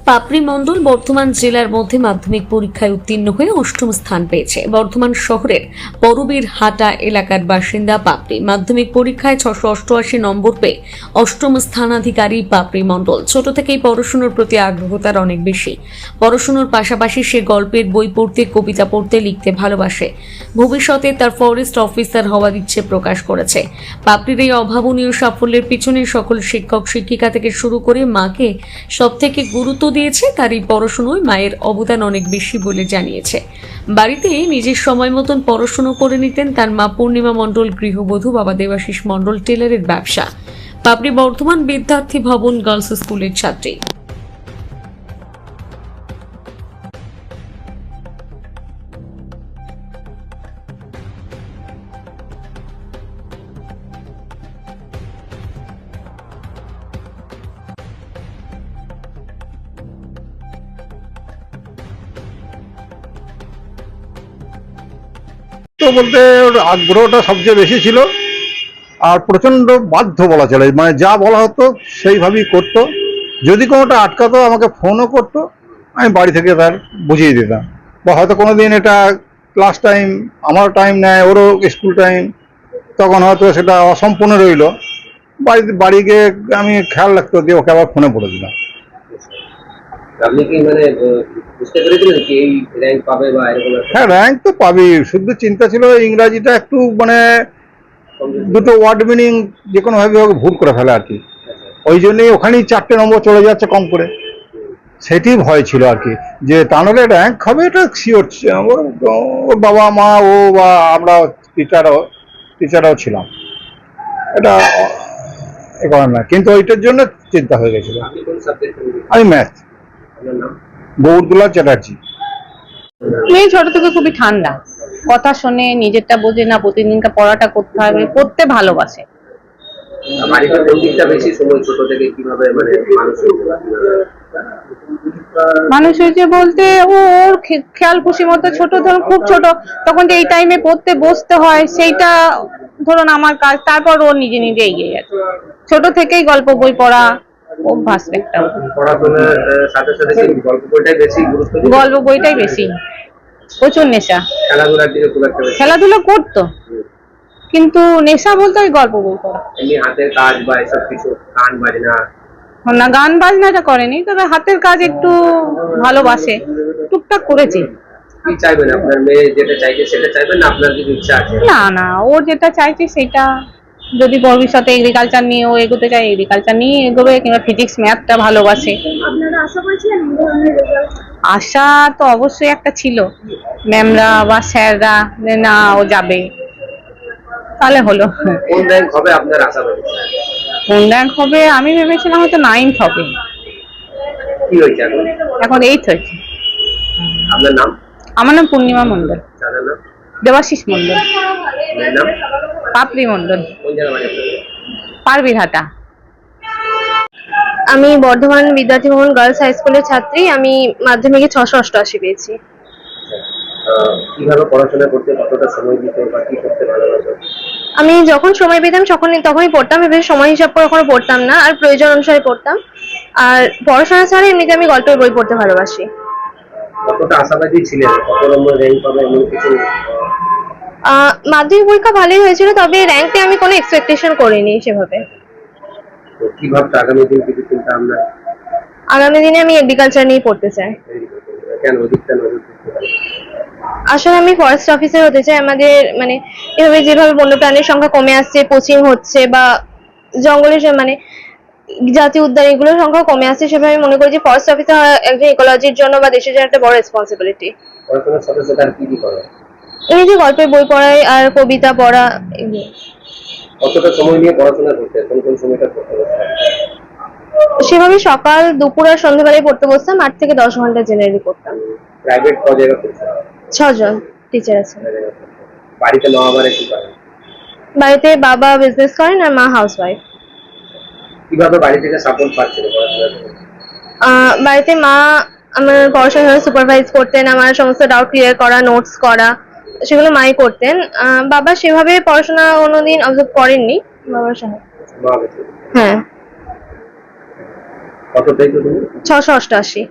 পাপড়ি মণ্ডল বর্ধমান জেলার মধ্যে মাধ্যমিক পরীক্ষায় উত্তীর্ণ হয়ে অষ্টম স্থান পেয়েছে। বর্ধমান শহরের বড়বীর হাটা এলাকার বাসিন্দা পাপড়ি মাধ্যমিক পরীক্ষায় 688 নম্বর পেয়ে অষ্টম স্থানাধিকারী পাপড়ি মণ্ডল। ছোট থেকেই পড়াশোনার প্রতি আগ্রহ তার অনেক বেশি। পড়াশোনার পাশাপাশি সে গল্পের বই পড়তে, কবিতা পড়তে, লিখতে ভালোবাসে। ভবিষ্যতে তার ফরেস্ট অফিসার হওয়ার ইচ্ছে প্রকাশ করেছে। পাপড়ির এই অভাবনীয় সাফল্যের পিছনে সকল শিক্ষক শিক্ষিকা থেকে শুরু করে মাকে সবথেকে গুরুত্ব দিয়েছে। তার এই পড়াশোনায় মায়ের অবদান অনেক বেশি বলে জানিয়েছে। বাড়িতে নিজের সময় মতন পড়াশোনা করে নিতেন তার মা পূর্ণিমা মণ্ডল গৃহবধূ, বাবা দেবাশিস মণ্ডল টেলারের ব্যবসা। পাপড়ি বর্ধমান বিদ্যার্থী ভবন গার্লস স্কুলের ছাত্রী। তো বলতে ওর আগ্রহটা সবচেয়ে বেশি ছিল, আর প্রচন্ড বাধ্য বলা চলে, মানে যা বলা হতো সেইভাবেই করতো। যদি কোনোটা আটকাতো আমাকে ফোনও করতো, আমি বাড়ি থেকে তার বুঝিয়ে দিতাম। বা হয়তো কোনোদিন এটা ক্লাস টাইম, আমারও টাইম নেয়, ওরও স্কুল টাইম, তখন হয়তো সেটা অসম্পূর্ণ রইলো, বাড়ি গিয়ে আমি খেয়াল রাখতে দিয়ে ওকে আবার ফোনে বলে দিলাম। আপনি কি মানে বুঝতে পেরেছিলেন কি এই র‍্যাঙ্ক পাবে বা এরকম? হ্যাঁ, র‍্যাঙ্ক তো পাবেই, শুধু চিন্তা ছিল ইংরাজিটা একটু মানে দুটো ওয়ার্ড মিনিং যে কোনো ভাবে ওকে ভুল করে ফেলে আর কি। ওই জন্যই ওখানেই 4টে নম্বর চলে যাচ্ছে কম করে, সেটি ভয় ছিল আর কি, যে তা নাহলে র‍্যাঙ্ক হবে এটা শিওর। ওর বাবা মা ও বা আমরা টিচারও ছিলাম, এটা এ করার না, কিন্তু ওইটার জন্য চিন্তা হয়ে গেছিল। আমি ম্যাথ। গৌরদুলা চ্যাটার্জি। মেয়ে ছোট থেকে খুবই ঠান্ডা, কথা শোনে, নিজেরটা বোঝে না, প্রতিদিনকার পড়াটা করতে হবে, পড়তে ভালোবাসে। বাড়িতে কোন দিকটা বেশি সময় ছোট থেকে কিভাবে মানে মানুষ হয়েছে বলতে ওর খেয়াল খুশি মতো, ছোট ধরুন খুব ছোট তখন যে এই টাইমে পড়তে বসতে হয় সেইটা ধরুন আমার কাজ, তারপর ও নিজে নিজে এগিয়ে যাচ্ছে। ছোট থেকেই গল্প বই পড়া অভ্যাস একটা। পড়াশোনার সাথে সাথে কি গল্প বইটাই বেশি গুরুত্ব দিত? গল্প বইটাই বেশি, প্রচুর নেশা। খেলাধুলার দিকে খুব একটা বেশি? খেলাধুলা করতো, কিন্তু নেশা বলতে ওই গল্প বই পড়া। এমনি হাতের কাজ বা এসব কিছু, গান বাজনা? না, গান বাজনাটা করেনি, তবে হাতের কাজ একটু ভালোবাসে, টুকটাক করেছে। কি চাইবেন, আপনার মেয়ে যেটা চাইছে সেটা চাইবেন না আপনার কিছু ইচ্ছা আছে? না না, ওর যেটা চাইছে সেটা, যদি ভবিষ্যতে এগ্রিকালচার নিয়ে ও এগোতে চায় এগ্রিকালচার নিয়ে এগোবে, কিংবা ফিজিক্স ম্যাথটা ভালোবাসে। আপনারা আশা করেছিলেন এই ধরনের রেজাল্ট? আশা তো অবশ্যই একটা ছিল, ম্যামরা বা স্যাররা যে না ও যাবে, তাহলে হলো। কোন র‍্যাঙ্ক হবে আপনার আশা করেন? কোন র্যাঙ্ক হবে আমি ভেবেছিলাম হয়তো 9th হবে, কি হয়েছে এখন? এখন 8th হয়েছে। আপনার নাম? আমার নাম পূর্ণিমা মণ্ডল। দাদার নাম? দেবাশিস মণ্ডল। মেয়ের নাম? পাপড়ি মণ্ডল। কোন জায়গা বাড়ি আপনাদের? পারবিরহাটা। আমি বর্ধমান বিদ্যার্থী ভবন গার্লস হাই স্কুলের ছাত্রী। আমি মাধ্যমিকে 688 পেয়েছি। কিভাবে পড়াশোনা করতে, কতটা সময় দিতে বা কি করতে ভালোবাসো? আমি যখন সময় পেতাম তখনই পড়তাম, এভাবে সময় হিসাব করে কখনো পড়তাম না, আর প্রয়োজন অনুসারে পড়তাম। আর পড়াশোনা ছাড়া এমনিতে আমি গল্পের বই পড়তে ভালোবাসি। কতটা আশাবাদী ছিলেন, কত নম্বর র‍্যাঙ্ক পাবে এমন কিছু? মাধ্যমিক পরীক্ষা ভালোই হয়েছিল, তবে র্যাঙ্কে আমি কোনো এক্সপেকটেশন করিনি সেভাবে। তো কি ভাবছো আগামী দিন, কিছু চিন্তা ভাবনা? আগামী দিনে আমি এগ্রিকালচার নিয়ে পড়তে চাই। কেন ওদিকটা নজর দিতে পারি? আসলে আমি ফরেস্ট অফিসার হতে চাই। আমাদের মানে এভাবে যেভাবে বন্যপ্রাণীর সংখ্যা কমে আসছে, পোচিং হচ্ছে, বা জঙ্গলের মানে জাতীয় উদ্যান এগুলোর সংখ্যা কমে আসছে, সেভাবে আমি মনে করি যে ফরেস্ট অফিসার একজন ইকোলজির জন্য বা দেশের জন্য একটা বড় রেসপন্সিবিলিটি। পড়াশোনার সাথে সাথে আর কি কি করো? এই যে গল্পের বই পড়াই আর কবিতা পড়া, এগুলো। কতটা সময় নিয়ে পড়াশোনা করতে, কোন সময়টা পড়তে বসতে? সেভাবে সকাল, দুপুর আর সন্ধ্যাবেলায় পড়তে বসতাম। 8 থেকে 10 ঘন্টা জেনারেলি পড়তাম। প্রাইভেট ক জায়গা করছো? 6 জন টিচার আছেন। বাড়িতে মা বাবা কি করেন? বাড়িতে বাবা বিজনেস করেন আর মা হাউসওয়াইফ। কিভাবে বাড়ি থেকে সাপোর্ট পাচ্ছেন পড়াশোনার? বাড়িতে মা আমার পড়াশোনা সুপারভাইজ করতেন, আমার সমস্ত ডাউট ক্লিয়ার করা, নোটস করা, সেগুলো মাই করতেন। বাবা সেভাবে পড়াশোনা কোনোদিন অবজার্ভ করেননি, বাবার সাহায্য। হ্যাঁ। কত পেয়েছো তুমি? 688।